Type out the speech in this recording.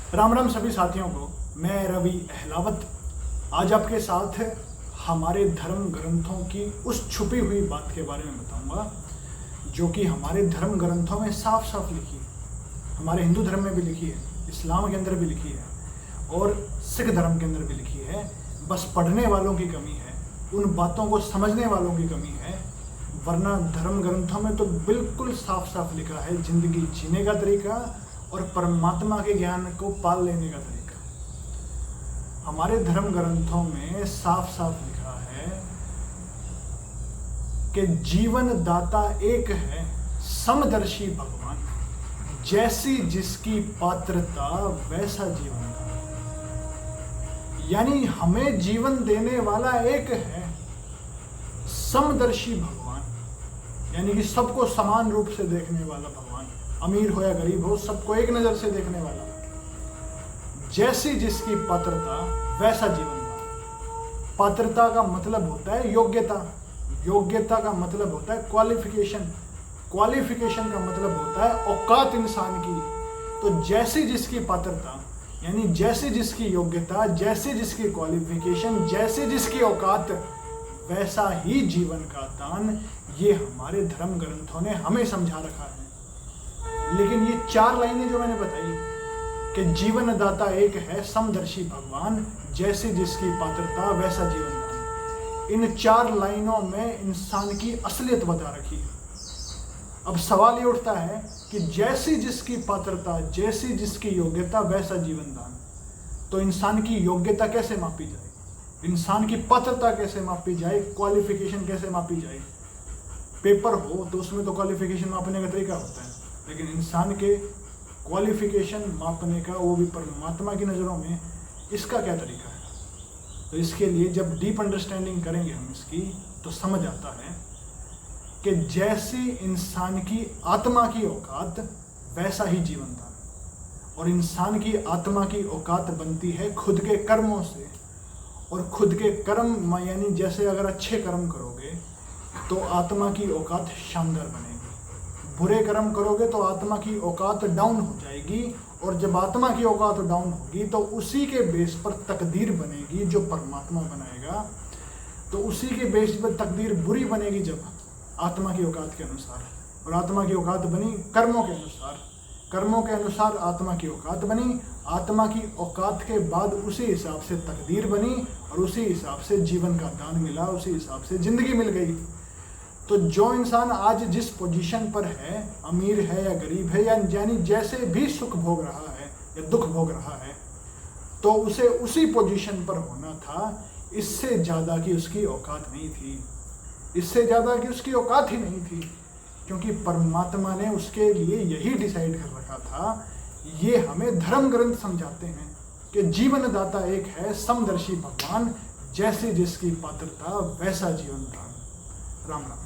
राम राम सभी साथियों को। मैं रवि अहलावत आज आपके साथ हमारे धर्म ग्रंथों की उस छुपी हुई बात के बारे में बताऊंगा जो कि हमारे धर्म ग्रंथों में साफ साफ लिखी है। हमारे हिंदू धर्म में भी लिखी है, इस्लाम के अंदर भी लिखी है और सिख धर्म के अंदर भी लिखी है। बस पढ़ने वालों की कमी है, उन बातों को समझने वालों की कमी है, वरना धर्म ग्रंथों में तो बिल्कुल साफ साफ लिखा है जिंदगी जीने का तरीका और परमात्मा के ज्ञान को पाल लेने का तरीका। हमारे धर्म ग्रंथों में साफ साफ लिखा है कि जीवन दाता एक है, समदर्शी भगवान, जैसी जिसकी पात्रता वैसा जीवन दाता। यानी हमें जीवन देने वाला एक है, समदर्शी भगवान, यानी कि सबको समान रूप से देखने वाला भगवान, अमीर हो या गरीब हो सबको एक नजर से देखने वाला। जैसी जिसकी पात्रता वैसा जीवन दान। पात्रता का मतलब होता है योग्यता, योग्यता का मतलब होता है क्वालिफिकेशन, क्वालिफिकेशन का मतलब होता है औकात इंसान की। तो जैसी जिसकी पात्रता यानी जैसी जिसकी योग्यता, जैसी जिसकी क्वालिफिकेशन, जैसी जिसकी औकात, वैसा ही जीवन का दान, ये हमारे धर्म ग्रंथों ने हमें समझा रखा है। लेकिन ये चार लाइनें जो मैंने बताई कि जीवन दाता एक है, समदर्शी भगवान, जैसी जिसकी पात्रता वैसा जीवन दान, इन चार लाइनों में इंसान की असलियत बता रखी है। अब सवाल ये उठता है कि जैसी जिसकी पात्रता, जैसी जिसकी योग्यता वैसा जीवन दान, तो इंसान की योग्यता कैसे मापी जाए, इंसान की पात्रता कैसे मापी जाए, क्वालिफिकेशन कैसे मापी जाए। पेपर हो तो उसमें तो क्वालिफिकेशन मापने का तरीका होता है, लेकिन इंसान के क्वालिफिकेशन मापने का, वो भी परमात्मा की नज़रों में, इसका क्या तरीका है। तो इसके लिए जब डीप अंडरस्टैंडिंग करेंगे हम इसकी, तो समझ आता है कि जैसी इंसान की आत्मा की औकात वैसा ही जीवन दान। और इंसान की आत्मा की औकात बनती है खुद के कर्मों से, और खुद के कर्म यानी जैसे अगर अच्छे कर्म करोगे तो आत्मा की औकात शानदार बनेगी, बुरे कर्म करोगे तो आत्मा की औकात डाउन हो जाएगी, और जब आत्मा की औकात डाउन होगी तो उसी के बेस पर तकदीर बनेगी जो परमात्मा बनाएगा। तो उसी के बेस पर तकदीर बुरी बनेगी जब आत्मा की औकात के अनुसार, और आत्मा की औकात बनी कर्मों के अनुसार, कर्मों के अनुसार आत्मा की औकात बनी, आत्मा की औकात के बाद उसी हिसाब से तकदीर बनी, और उसी हिसाब से जीवन का दान मिला, उसी हिसाब से जिंदगी मिल गई। तो जो इंसान आज जिस पोजीशन पर है, अमीर है या गरीब है, या यानी जैसे भी सुख भोग रहा है या दुख भोग रहा है, तो उसे उसी पोजीशन पर होना था। इससे ज़्यादा की उसकी औकात नहीं थी, इससे ज़्यादा की उसकी औकात ही नहीं थी, क्योंकि परमात्मा ने उसके लिए यही डिसाइड कर रखा था। ये हमें धर्म ग्रंथ समझाते हैं कि जीवन दाता एक है, समदर्शी भगवान, जैसी जिसकी पात्रता वैसा जीवन दान। राम राम।